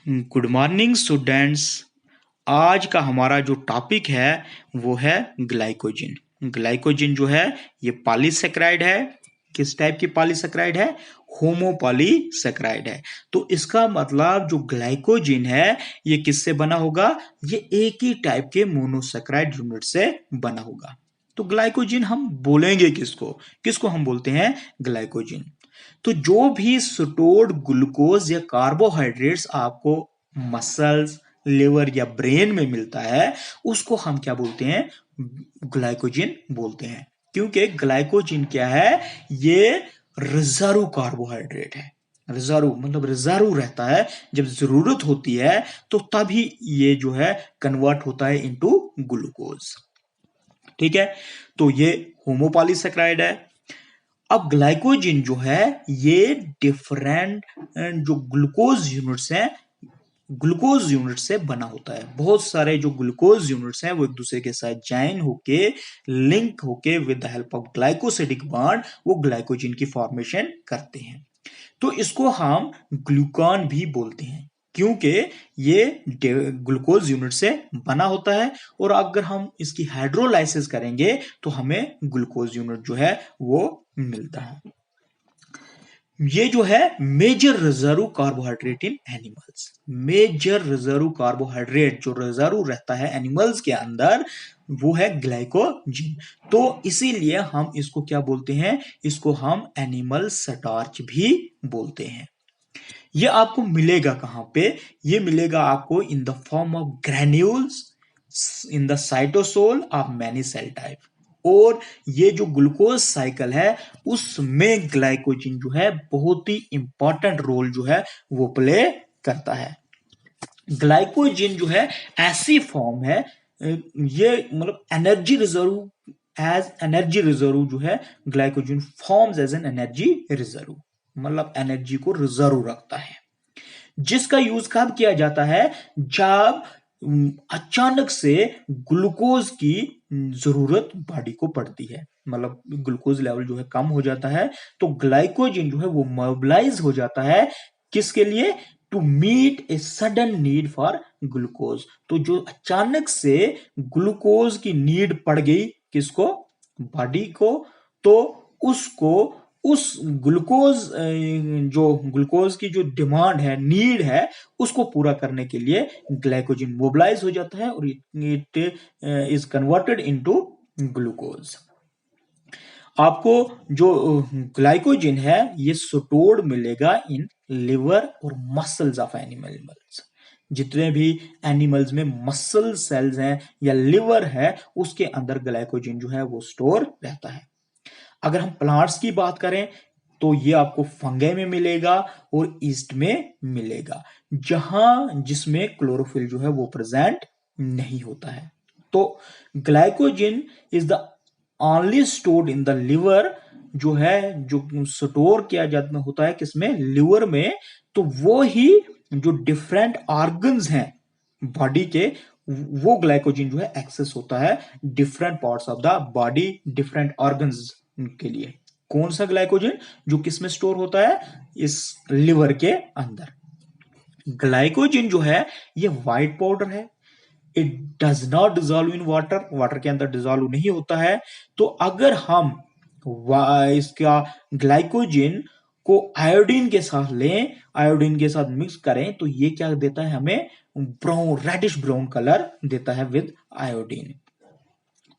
Good morning students. आज का हमारा जो टॉपिक है वो है ग्लाइकोजिन। ग्लाइकोजिन जो है ये पॉलीसेकेराइड है। किस टाइप की पॉलीसेकेराइड है? होमोपॉलीसेकेराइड है। तो इसका मतलब जो ग्लाइकोजिन है ये किससे बना होगा? ये एक ही टाइप के मोनोसेकेराइड यूनिट से बना होगा। तो ग्लाइकोजिन हम बोलेंगे किसको? किसको हम बोलते हैं? ग्लाइकोजिन। तो जो भी स्टोर्ड ग्लूकोज या कार्बोहाइड्रेट्स आपको मसल्स, लिवर या ब्रेन में मिलता है उसको हम क्या बोलते हैं? ग्लाइकोजिन बोलते हैं। क्योंकि ग्लाइकोजिन क्या है? ये रिजर्व कार्बोहाइड्रेट है। रिजर्व मतलब रिजर्व रहता है, जब जरूरत होती है तो तभी ये जो है कन्वर्ट होता है इनटू ग्लूकोज। ठीक है, तो ये होमोपॉलीसेकेराइड है। अब ग्लाइकोजिन जो है ये डिफरेंट जो ग्लूकोज यूनिट्स हैं, ग्लूकोज यूनिट से बना होता है। बहुत सारे जो ग्लूकोज यूनिट्स हैं वो एक दूसरे के साथ ज्वाइन होके, लिंक होके with the help of glycosidic bond वो ग्लाइकोजिन की फॉर्मेशन करते हैं। तो इसको हम ग्लूकान भी बोलते हैं क्योंकि ये ग्लूकोज यूनिट से बना होता है, और अगर हम इसकी हाइड्रोलाइसिस करेंगे तो हमें ग्लूकोज यूनिट जो है वो मिलता है। ये जो है major reserve carbohydrate in animals. Major reserve carbohydrate जो रिजर्व रहता है एनिमल्स के अंदर वो है ग्लाइकोजिन। तो इसीलिए हम इसको क्या बोलते हैं? इसको हम एनिमल स्टार्च भी बोलते हैं। ये आपको मिलेगा कहां पे? ये मिलेगा आपको in the form of granules in the cytosol of many cell type. और ये जो ग्लूकोज साइकिल है उसमें ग्लाइकोजिन जो है बहुत ही इंपॉर्टेंट रोल जो है वो प्ले करता है। ग्लाइकोजिन जो है ऐसी फॉर्म है, ये मतलब एनर्जी रिजर्व जो है glycogen forms as an energy reserve, मतलब एनर्जी को रिजर्व रखता है, जिसका यूज कब किया जाता है? जब अचानक से ग्लूकोज की जरूरत बॉडी को पड़ती है, मतलब ग्लूकोज लेवल जो है कम हो जाता है, तो ग्लाइकोजिन जो है वो मोबिलाइज हो जाता है। किसके लिए? To meet a sudden need for glucose. तो जो अचानक से ग्लूकोज की नीड पड़ गई किसको? बॉडी को। तो उसको उस ग्लूकोज जो ग्लूकोज की जो डिमांड है, नीड है, उसको पूरा करने के लिए ग्लाइकोजिन मोबिलाइज हो जाता है और it is converted into glucose. आपको जो ग्लाइकोजिन है ये स्टोर्ड मिलेगा इन लिवर और मसल्स ऑफ एनिमल्स। जितने भी एनिमल्स में मसल सेल्स हैं या लिवर है उसके अंदर ग्लाइकोजिन जो है वो स्टोर रहता है। अगर हम प्लांट्स की बात करें तो ये आपको फंगे में मिलेगा और ईस्ट में मिलेगा, जहां जिसमें क्लोरोफिल जो है वो प्रेजेंट नहीं होता है। तो glycogen is the only stored in the liver, जो है जो स्टोर किया जाता होता है किसमें? लिवर में। तो वो ही जो डिफरेंट ऑर्गन्स हैं बॉडी के, वो ग्लाइकोजिन जो है एक्सेस होता है different parts of the body, different organs के लिए। कौन सा ग्लाइकोजिन? जो किसमें स्टोर होता है? इस लिवर के अंदर। ग्लाइकोजिन जो है ये व्हाइट पाउडर है। It does not dissolve in water, water के अंदर डिजॉल्व नहीं होता है। तो अगर हम इसका ग्लाइकोजिन को आयोडीन के साथ लें, आयोडीन के साथ मिक्स करें, तो ये क्या देता है हमें? ब्राउन, रेडिश ब्राउन कलर देता है विद आयोडीन।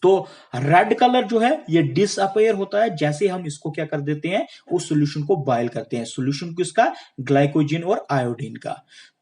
तो रेड कलर जो है ये डिसअपेयर होता है जैसे हम इसको क्या कर देते हैं? उस सॉल्यूशन को बॉयल करते हैं। सॉल्यूशन किसका? ग्लाइकोजिन और आयोडीन का।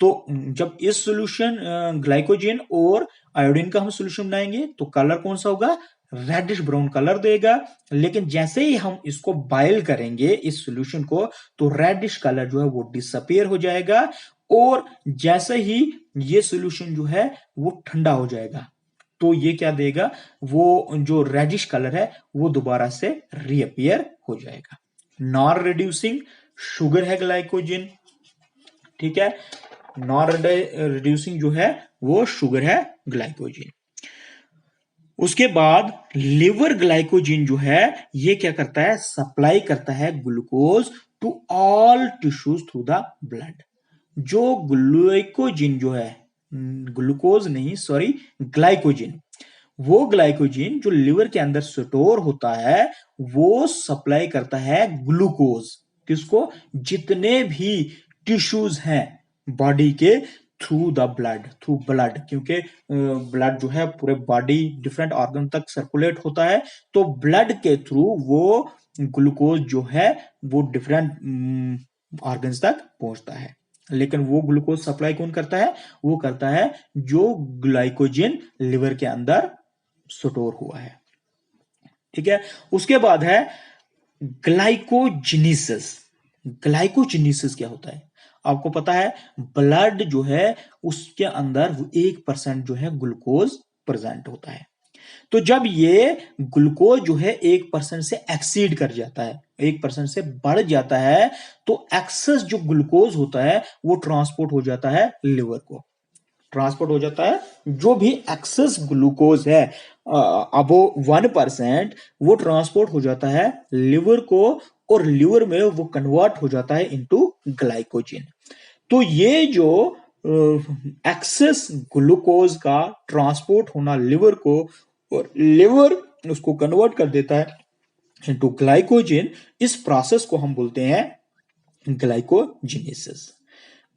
तो जब इस सॉल्यूशन ग्लाइकोजिन और आयोडीन का हम सॉल्यूशन बनाएंगे तो कलर कौन सा होगा? रेडिश ब्राउन कलर देगा। लेकिन जैसे ही हम इसको बॉयल करेंगे इस सॉल्यूशन को, तो रेडिश कलर जो है वो डिसअपेयर हो जाएगा, और जैसे ही ये सॉल्यूशन जो है वो ठंडा हो जाएगा तो ये क्या देगा? वो जो रेडिश कलर है वो दोबारा से रीअपियर हो जाएगा। नॉन रिड्यूसिंग शुगर है ग्लाइकोजिन। ठीक है, नॉन रिड्यूसिंग जो है वो शुगर है ग्लाइकोजिन। उसके बाद लिवर ग्लाइकोजिन जो है ये क्या करता है? सप्लाई करता है glucose to all tissues through the blood. जो ग्लाइकोजिन जो है, ग्लूकोज नहीं सॉरी, ग्लाइकोजिन, वो ग्लाइकोजिन जो लिवर के अंदर स्टोर होता है वो सप्लाई करता है ग्लूकोज किसको, जितने भी टिश्यूज हैं बॉडी के, through the blood, through blood, क्योंकि ब्लड जो है पूरे बॉडी डिफरेंट ऑर्गन तक सर्कुलेट होता है, तो ब्लड के थ्रू वो ग्लूकोज जो है वो डिफरेंट ऑर्गन्स तक पहुंचता है। लेकिन वो ग्लूकोज सप्लाई कौन करता है, वो करता है जो ग्लाइकोजन लिवर के अंदर स्टोर हुआ है। ठीक है, उसके बाद है ग्लाइकोजिनेसिस। ग्लाइकोजिनेसिस क्या होता है, आपको पता है ब्लड जो है उसके अंदर 1% जो है ग्लूकोज प्रेजेंट होता है। तो जब ये ग्लूकोज जो है 1% से एक्सीड कर जाता है, 1% से बढ़ जाता है, तो एक्सेस जो ग्लूकोज होता है वो ट्रांसपोर्ट हो जाता है लिवर को, ट्रांसपोर्ट हो जाता है। जो भी एक्सेस ग्लूकोज है अबो 1%, वो ट्रांसपोर्ट हो जाता है लिवर को, और लिवर में वो कन्वर्ट हो जाता है इनटू ग्लाइकोजन। तो ये जो एक्सेस ग्लूकोज का ट्रांसपोर्ट होना लिवर को, और लिवर उसको कन्वर्ट कर देता है इनटू ग्लाइकोजन, इस प्रोसेस को हम बोलते हैं ग्लाइकोजिनेसिस।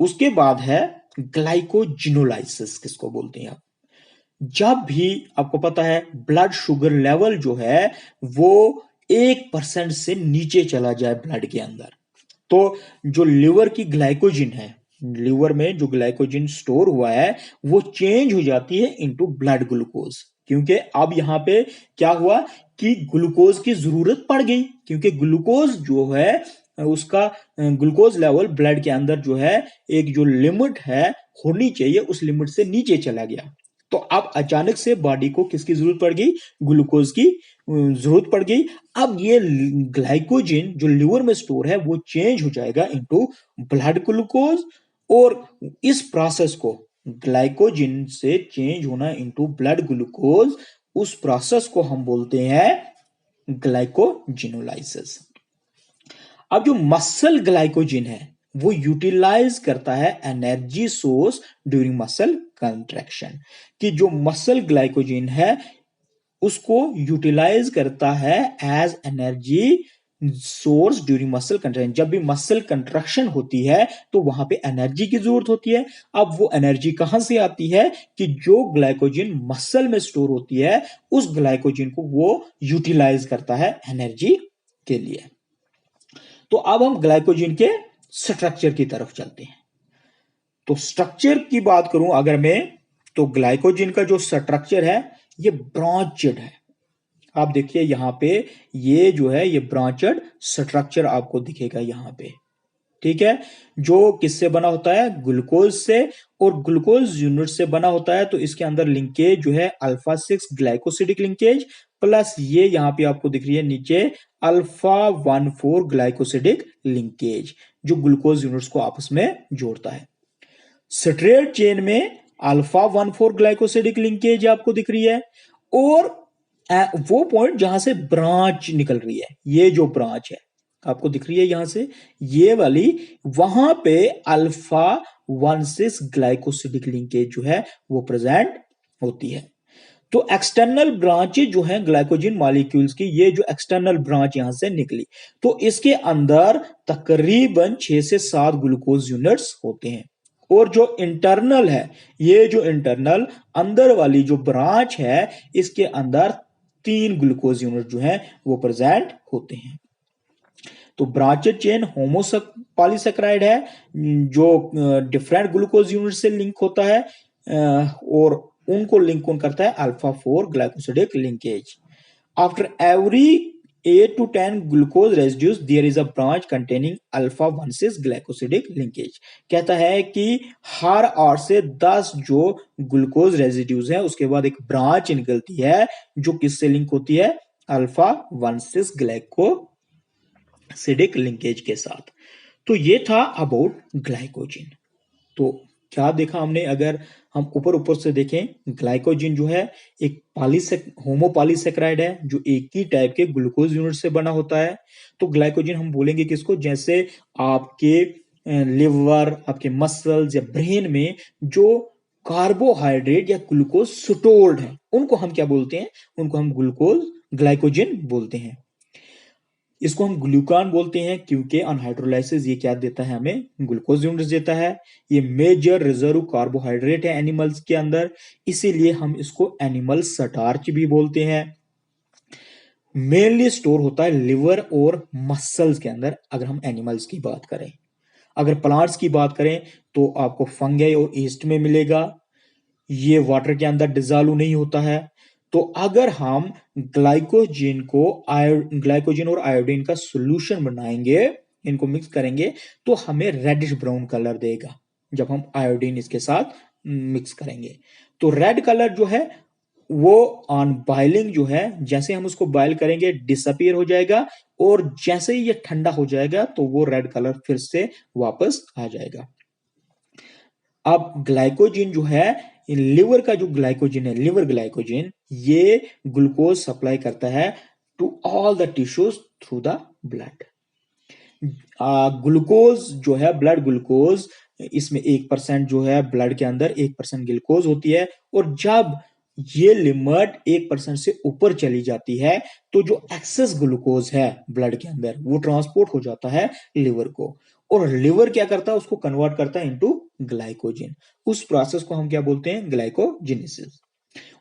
उसके बाद है ग्लाइकोजिनोलाइसिस, किसको बोलते हैं आप, जब भी आपको पता है ब्लड शुगर लेवल जो है वो 1% से नीचे चला जाए ब्लड के अंदर, तो जो लिवर की ग्लाइकोजिन है, लिवर में जो ग्लाइकोजिन स्टोर हुआ है वो चेंज हो जाती है इनटू ब्लड ग्लूकोज, क्योंकि अब यहां पे क्या हुआ कि ग्लूकोज की जरूरत पड़ गई, क्योंकि ग्लूकोज जो है उसका ग्लूकोज लेवल ब्लड के अंदर जो है एक जो लिमिट है होनी चाहिए उस लिमिट से नीचे चला गया। तो अब अचानक से बॉडी को किसकी जरूरत पड़ गई, ग्लूकोज की जरूरत पड़ गई। अब ये ग्लाइकोजन जो लिवर में स्टोर है वो चेंज हो जाएगा इनटू ब्लड ग्लूकोज, और इस प्रोसेस को, ग्लाइकोजन से चेंज होना इनटू ब्लड ग्लूकोज, उस प्रोसेस को हम बोलते हैं ग्लाइकोजिनोलाइसिस। अब जो मसल ग्लाइकोजन है वो यूटिलाइज करता है energy source during muscle contraction, कि जो मसल ग्लाइकोजन है उसको यूटिलाइज करता है as energy source during muscle contraction. जब भी मसल कंट्रैक्शन होती है तो वहां पे एनर्जी की जरूरत होती है। अब वो एनर्जी कहां से आती है कि जो ग्लाइकोजन मसल में स्टोर होती है उस ग्लाइकोजन को वो यूटिलाइज करता है एनर्जी के लिए। तो अब हम ग्लाइकोजन के स्ट्रक्चर की तरफ चलते हैं। तो स्ट्रक्चर की बात करूं अगर मैं, तो ग्लाइकोजन का जो स्ट्रक्चर है ये ब्रांचेड है। आप देखिए यहां पे ये जो है ये ब्रांचेड स्ट्रक्चर आपको दिखेगा यहां पे। ठीक है, जो किससे बना होता है, ग्लूकोज से, और ग्लूकोज यूनिट से बना होता है। तो इसके अंदर लिंकेज जो है अल्फा 6 ग्लाइकोसिडिक लिंकेज, प्लस ये यहां पे आपको दिख रही है नीचे अल्फा 1,4 ग्लाइकोसिडिक लिंकेज, जो ग्लूकोज यूनिट्स को आपस में जोड़ता है। स्ट्रेट चेन में अल्फा 1,4 ग्लाइकोसिडिक लिंकेज आपको दिख रही है, और वो पॉइंट जहां से ब्रांच निकल रही है, ये जो ब्रांच है आपको दिख रही है यहां से, ये वाली, वहां पे अल्फा 1,6 ग्लाइकोसिडिक लिंकेज जो है वो प्रेजेंट होती है। तो एक्सटर्नल ब्रांचेज जो है ग्लाइकोजन मॉलिक्यूल्स की, ये जो एक्सटर्नल ब्रांच यहां से निकली, तो इसके अंदर तकरीबन 6 से 7 ग्लूकोज यूनिट्स होते हैं। और जो इंटरनल है, ये जो इंटरनल अंदर वाली जो ब्रांच है, इसके अंदर 3 ग्लूकोज यूनिट जो है वो प्रेजेंट होते हैं। तो ब्रांचेड चेन पॉलीसेकेराइड है जो डिफरेंट ग्लूकोज यूनिट से लिंक होता है, और उनको लिंक कौन करता है, alpha 4 glycosidic linkage. After every 8 to 10 glucose residues there is a branch containing alpha 1,6 glycosidic linkage. कहता है कि हर 8 से 10 जो ग्लूकोज रेजिड्यूज है उसके बाद एक ब्रांच निकलती है जो किससे लिंक होती है, अल्फा 1,6 ग्लाइकोसिडिक लिंकेज के साथ। तो ये था अबाउट ग्लाइकोजन। तो क्या देखा हमने, अगर हम ऊपर ऊपर से देखें, ग्लाइकोजन जो है एक होमोपॉलीसेकेराइड है जो एक ही टाइप के ग्लूकोज यूनिट से बना होता है। तो ग्लाइकोजन हम बोलेंगे किसको, जैसे आपके लिवर, आपके मसल्स या ब्रेन में जो कार्बोहाइड्रेट या ग्लूकोज स्टोर्ड है, उनको हम क्या बोलते हैं? उनको हम ग्लूकोज ग्लाइकोजन बोलते हैं। इसको हम ग्लूकान बोलते हैं क्योंकि ऑन हाइड्रोलाइसिस ये क्या देता है? हमें ग्लूकोज यूनिट्स देता है। ये मेजर रिजर्व कार्बोहाइड्रेट है एनिमल्स के अंदर, इसीलिए हम इसको एनिमल स्टार्च भी बोलते हैं। मेनली स्टोर होता है लिवर और मसल्स के अंदर, अगर हम एनिमल्स की बात करें। अगर प्लांट्स की बात करें तो आपको फंगई और ईस्ट में मिलेगा। ये वाटर के अंदर डिजॉल्व नहीं होता है। तो अगर हम ग्लाइकोजन और आयोडीन का सॉल्यूशन बनाएंगे, इनको मिक्स करेंगे, तो हमें रेडिश ब्राउन कलर देगा जब हम आयोडीन इसके साथ मिक्स करेंगे। तो रेड कलर जो है वो ऑन बॉइलिंग जो है, जैसे हम उसको बॉइल करेंगे डिसअपियर हो जाएगा, और जैसे ही ये ठंडा हो जाएगा तो वो रेड कलर फिर से वापस आ जाएगा। अब ग्लाइकोजन जो है, लिवर का जो ग्लाइकोजन है, लिवर ग्लाइकोजन, ये ग्लूकोज सप्लाई करता है to all the tissues through the blood. Glucose जो है, ब्लड ग्लूकोज, इसमें 1% जो है ब्लड के अंदर 1% ग्लूकोज होती है, और जब ये लिमिट 1% से ऊपर चली जाती है तो जो एक्सेस ग्लूकोज है ब्लड के अंदर वो ट्रांसपोर्ट हो जाता है लिवर को, और लिवर क्या करता है? उसको कन्वर्ट करता है इनटू ग्लाइकोजन। उस प्रोसेस को हम क्या बोलते हैं? ग्लाइकोजेनेसिस।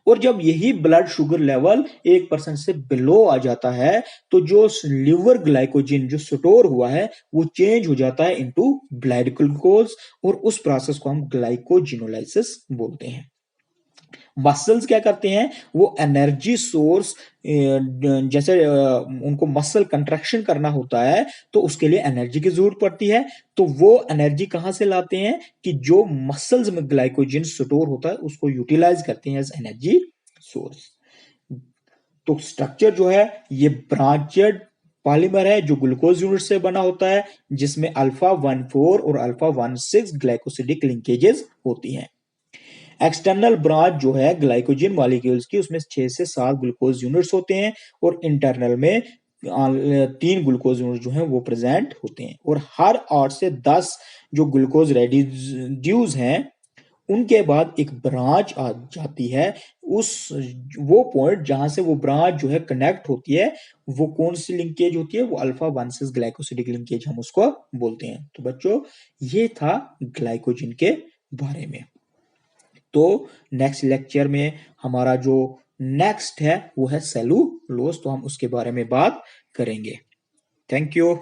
और जब यही ब्लड शुगर लेवल 1% से बिलो आ जाता है तो जो लिवर ग्लाइकोजन जो स्टोर हुआ है वो चेंज हो जाता है इनटू ब्लड ग्लूकोज, और उस प्रोसेस को हम ग्लाइकोजिनोलाइसिस बोलते हैं। मसल्स क्या करते हैं? वो एनर्जी सोर्स, जैसे उनको मसल कंट्रैक्शन करना होता है तो उसके लिए एनर्जी की जरूरत पड़ती है। तो वो एनर्जी कहां से लाते हैं? कि जो मसल्स में ग्लाइकोजन स्टोर होता है उसको यूटिलाइज करते हैं एज एनर्जी सोर्स। तो स्ट्रक्चर जो है ये ब्रांचेड पॉलीमर है जो ग्लूकोज यूनिट से बना होता है, जिसमें अल्फा 14 और अल्फा 16 ग्लाइकोसिडिक लिंकेजेस होती हैं। एक्सटर्नल ब्रांच जो है ग्लाइकोजन मॉलिक्यूल्स की, उसमें 6 से 7 ग्लूकोज यूनिट्स होते हैं, और इंटरनल में 3 ग्लूकोज यूनिट जो हैं वो प्रेजेंट होते हैं। और हर 8 से 10 जो ग्लूकोज रेडिड्यूज हैं उनके बाद एक ब्रांच आ जाती है। उस वो पॉइंट जहां से वो ब्रांच जो है कनेक्ट होती है, वो कौन सी लिंकेज होती है? वो अल्फा 16 ग्लाइकोसिडिक लिंकेज हम उसको बोलते हैं। तो बच्चों, ये था ग्लाइकोजन के बारे में। तो नेक्स्ट लेक्चर में हमारा जो नेक्स्ट है वो है सेलुलोज, तो हम उसके बारे में बात करेंगे। Thank you.